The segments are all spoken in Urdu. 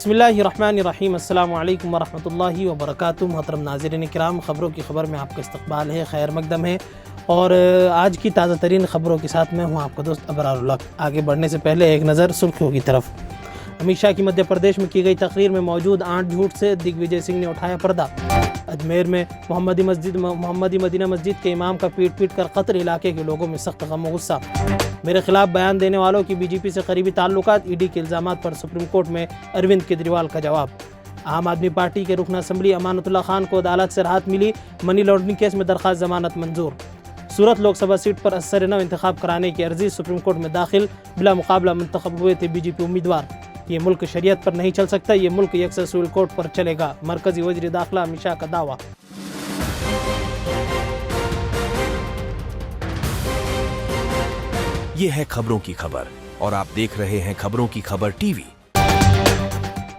بسم اللہ الرحمن الرحیم۔ السلام علیکم ورحمۃ اللہ وبرکاتہ۔ محترم ناظرین کرام، خبروں کی خبر میں آپ کا استقبال ہے، خیر مقدم ہے، اور آج کی تازہ ترین خبروں کے ساتھ میں ہوں آپ کا دوست ابرار الحق۔ آگے بڑھنے سے پہلے ایک نظر سرخیوں کی طرف۔ امت شاہ کی مدھیہ پردیش میں کی گئی تقریر میں موجود 8 جھوٹ سے دگ وجے سنگھ نے اٹھایا پردہ۔ اجمیر میں محمدی مدینہ مسجد کے امام کا پیٹ کر قتل، علاقے کے لوگوں میں سخت غم و غصہ۔ میرے خلاف بیان دینے والوں کی بی جے پی سے قریبی تعلقات، ای ڈی کے الزامات پر سپریم کورٹ میں اروند کیجریوال کا جواب۔ عام آدمی پارٹی کے رکن اسمبلی امانت اللہ خان کو عدالت سے راحت ملی، منی لانڈرنگ کیس میں درخواست ضمانت منظور۔ سورت لوک سبھا سیٹ پر اثر نو انتخاب کرانے کی عرضی سپریم کورٹ میں داخل، بلا مقابلہ منتخب ہوئے تھے بی جے پی امیدوار۔ یہ ملک شریعت پر نہیں چل سکتا، یہ ملک یکساں سول کورٹ پر چلے گا، مرکزی وزیر داخلہ امت شاہ کا دعویٰ۔ یہ ہے خبروں کی خبر اور آپ دیکھ رہے ہیں خبروں کی خبر ٹی وی۔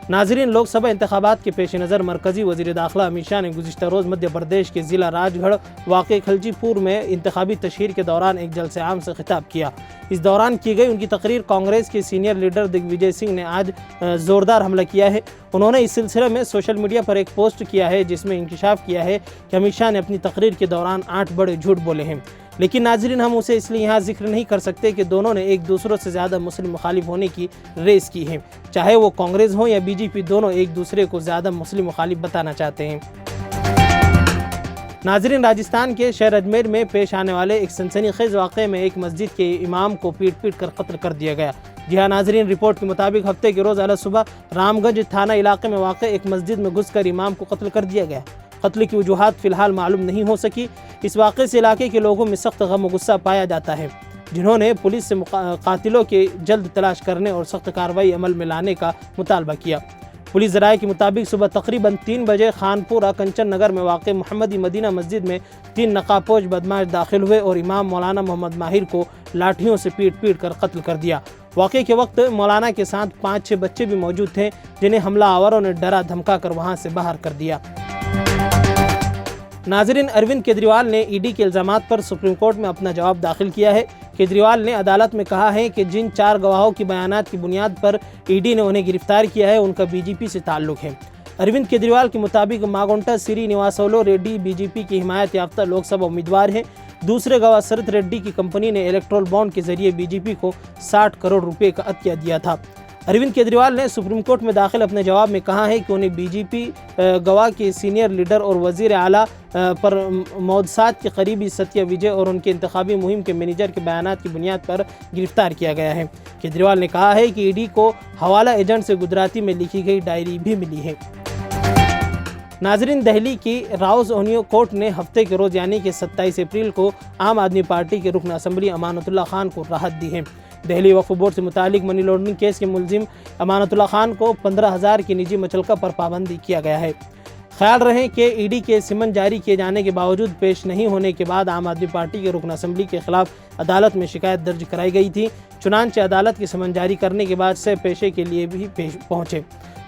ناظرین، لوک سبھا انتخابات کے پیش نظر مرکزی وزیر داخلہ امت شاہ نے گزشتہ روز مدھیہ پردیش کے ضلع راج گڑھ واقع کھلجی پور میں انتخابی تشہیر کے دوران ایک جلسہ عام سے خطاب کیا۔ اس دوران کی گئی ان کی تقریر کانگریس کے سینئر لیڈر دگ وجے سنگھ نے آج زوردار حملہ کیا ہے۔ انہوں نے اس سلسلے میں سوشل میڈیا پر ایک پوسٹ کیا ہے جس میں انکشاف کیا ہے کہ امت شاہ نے اپنی تقریر کے دوران 8 بڑے جھوٹ بولے ہیں، لیکن ناظرین ہم اسے اس لیے یہاں ذکر نہیں کر سکتے کہ دونوں نے ایک دوسرے سے زیادہ مسلم مخالف ہونے کی ریس کی ہے، چاہے وہ کانگریس ہو یا بی جے پی، دونوں ایک دوسرے کو زیادہ مسلم مخالف بتانا چاہتے ہیں۔ ناظرین، راجستھان کے شہر اجمیر میں پیش آنے والے ایک سنسنی خیز واقعے میں ایک مسجد کے امام کو پیٹ کر قتل کر دیا گیا۔ جی ہاں ناظرین، رپورٹ کے مطابق ہفتے کے روز اعلی صبح رام گنج تھانہ علاقے میں واقع ایک مسجد میں گھس کر امام کو قتل کر دیا گیا۔ قتل کی وجوہات فی الحال معلوم نہیں ہو سکی۔ اس واقعے سے علاقے کے لوگوں میں سخت غم و غصہ پایا جاتا ہے، جنہوں نے پولیس سے قاتلوں کی جلد تلاش کرنے اور سخت کارروائی عمل میں لانے کا مطالبہ کیا۔ پولیس ذرائع کے مطابق صبح تقریباً 3 بجے خانپورہ کنچن نگر میں واقع محمدی مدینہ مسجد میں 3 نقابپوش بدماش داخل ہوئے اور امام مولانا محمد ماہر کو لاٹھیوں سے پیٹ کر قتل کر دیا۔ واقعے کے وقت مولانا کے ساتھ 5-6 بچے بھی موجود تھے، جنہیں حملہ آوروں نے ڈرا دھمکا کر وہاں سے باہر کر دیا۔ ناظرین، اروند کیجریوال نے ای ڈی کے الزامات پر سپریم کورٹ میں اپنا جواب داخل کیا ہے۔ کیجریوال نے عدالت میں کہا ہے کہ جن 4 گواہوں کی بیانات کی بنیاد پر ای ڈی نے انہیں گرفتار کیا ہے ان کا بی جے پی سے تعلق ہے۔ اروند کیجریوال کے مطابق ماگنٹا سری نواسولو ریڈی بی جے پی کی حمایت یافتہ لوک سبھا امیدوار ہیں۔ دوسرے گواہ سرت ریڈی کی کمپنی نے الیکٹرول بانڈ کے ذریعے بی جے پی کو 60 کروڑ روپے کا عطیہ دیا تھا۔ اروند کیجریوال نے سپریم کورٹ میں داخل اپنے جواب میں کہا ہے کہ انہیں بی جے پی گواہ کے سینئر لیڈر اور وزیر اعلیٰ پر مودسات کے قریبی ستیہ وجے اور ان کے انتخابی مہم کے مینیجر کے بیانات کی بنیاد پر گرفتار کیا گیا ہے۔ کیجریوال نے کہا ہے کہ ای ڈی کو حوالہ ایجنٹ سے گجراتی میں لکھی گئی ڈائری بھی ملی ہے۔ ناظرین، دہلی کی راؤز اونیو کورٹ نے ہفتے کے روز یعنی کہ 27 اپریل کو عام آدمی پارٹی کے رکن اسمبلی امانت اللہ خان کو راحت دی ہے۔ دہلی وقف بورڈ سے متعلق منی لانڈرنگ کیس کے ملزم امانت اللہ خان کو 15,000 کی نجی مچلکہ پر پابندی کیا گیا ہے۔ خیال رہے کہ ای ڈی کے سمن جاری کیے جانے کے باوجود پیش نہیں ہونے کے بعد عام آدمی پارٹی کے رکن اسمبلی کے خلاف عدالت میں شکایت درج کرائی گئی تھی، چنانچہ عدالت کے سمن جاری کرنے کے بعد سے پیشے کے لیے بھی پہنچے۔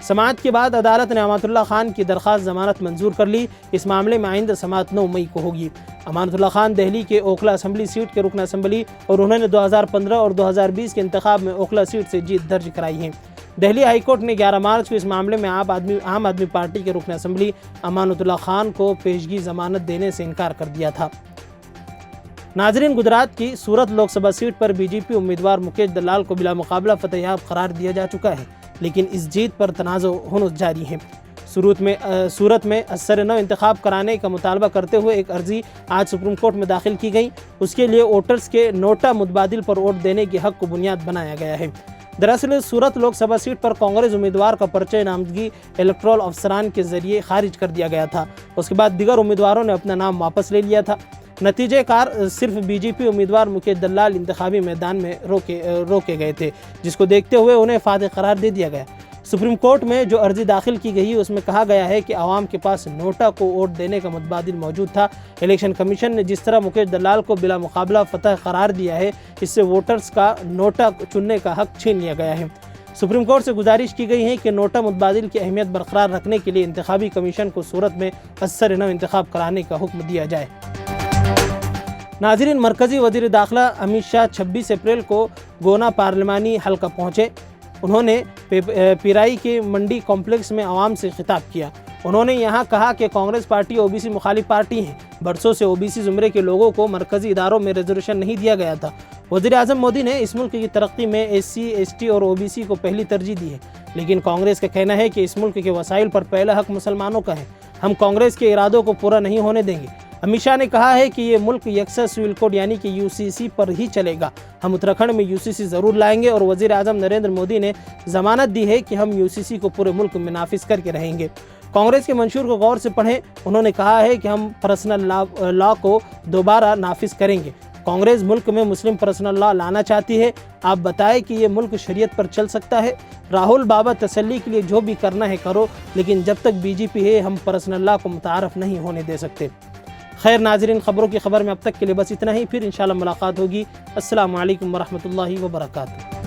سماعت کے بعد عدالت نے امانت اللہ خان کی درخواست ضمانت منظور کر لی۔ اس معاملے میں آئندہ سماعت 9 مئی کو ہوگی۔ امانت اللہ خان دہلی کے اوکھلا اسمبلی سیٹ کے رکن اسمبلی اور انہوں نے 2015 اور 2020 کے انتخاب میں اوکھلا سیٹ سے جیت درج کرائی ہے۔ دہلی ہائی کورٹ نے 11 مارچ کو اس معاملے میں عام آدمی پارٹی کے رکن اسمبلی امانت اللہ خان کو پیشگی ضمانت دینے سے انکار کر دیا تھا۔ ناظرین، گجرات کی سورت لوک سبھا سیٹ پر بی جے پی امیدوار مکیش دلال کو بلا مقابلہ فتح یاب قرار دیا جا چکا ہے، لیکن اس جیت پر تنازع ہنوز جاری ہے۔ سورت میں اثر نو انتخاب کرانے کا مطالبہ کرتے ہوئے ایک عرضی آج سپریم کورٹ میں داخل کی گئی۔ اس کے لیے ووٹرز کے نوٹا متبادل پر ووٹ دینے کے حق کو بنیاد بنایا گیا ہے۔ دراصل سورت لوک سبھا سیٹ پر کانگریس امیدوار کا پرچہ نامزدگی الیکٹرول افسران کے ذریعے خارج کر دیا گیا تھا۔ اس کے بعد دیگر امیدواروں نے اپنا نام واپس لے لیا تھا۔ نتیجہ کار صرف بی جے پی امیدوار مکیش دلال انتخابی میدان میں روکے گئے تھے، جس کو دیکھتے ہوئے انہیں فاتح قرار دے دیا گیا۔ سپریم کورٹ میں جو عرضی داخل کی گئی اس میں کہا گیا ہے کہ عوام کے پاس نوٹا کو ووٹ دینے کا متبادل موجود تھا۔ الیکشن کمیشن نے جس طرح مکیش دلال کو بلا مقابلہ فتح قرار دیا ہے، اس سے ووٹرز کا نوٹا چننے کا حق چھین لیا گیا ہے۔ سپریم کورٹ سے گزارش کی گئی ہے کہ نوٹا متبادل کی اہمیت برقرار رکھنے کے لیے انتخابی کمیشن کو صورت میں اثر نو انتخاب کرانے کا حکم دیا جائے۔ ناظرین، مرکزی وزیر داخلہ امت شاہ 26 اپریل کو گونا پارلیمانی حلقہ پہنچے۔ انہوں نے پیرائی کے منڈی کمپلیکس میں عوام سے خطاب کیا۔ انہوں نے یہاں کہا کہ کانگریس پارٹی اوبیسی مخالف پارٹی ہے۔ برسوں سے اوبیسی زمرے کے لوگوں کو مرکزی اداروں میں ریزرویشن نہیں دیا گیا تھا۔ وزیر اعظم مودی نے اس ملک کی ترقی میں ایس سی، ایس ٹی اور اوبیسی کو پہلی ترجیح دی ہے، لیکن کانگریس کا کہنا ہے کہ اس ملک کے وسائل پر پہلا حق مسلمانوں کا ہے۔ ہم کانگریس کے ارادوں کو پورا نہیں ہونے دیں گے۔ امت شاہ نے کہا ہے کہ یہ ملک یکساں سول کوڈ یعنی کہ UCC پر ہی چلے گا۔ ہم اتراکھنڈ میں UCC ضرور لائیں گے اور وزیر اعظم نریندر مودی نے ضمانت دی ہے کہ ہم UCC کو پورے ملک میں نافذ کر کے رہیں گے۔ کانگریس کے منشور کو غور سے پڑھیں۔ انہوں نے کہا ہے کہ ہم پرسنل لا کو دوبارہ نافذ کریں گے۔ کانگریس ملک میں مسلم پرسنل لا لانا چاہتی ہے۔ آپ بتائیں کہ یہ ملک شریعت پر چل سکتا ہے؟ راہل بابا تسلی کے لیے جو بھی کرنا ہے کرو، لیکن جب تک BJP ہے ہم پرسنل لا کو متعارف نہیں ہونے دے سکتے۔ خیر ناظرین، خبروں کی خبر میں اب تک کے لیے بس اتنا ہی، پھر انشاءاللہ ملاقات ہوگی۔ السلام علیکم ورحمۃ اللہ وبرکاتہ۔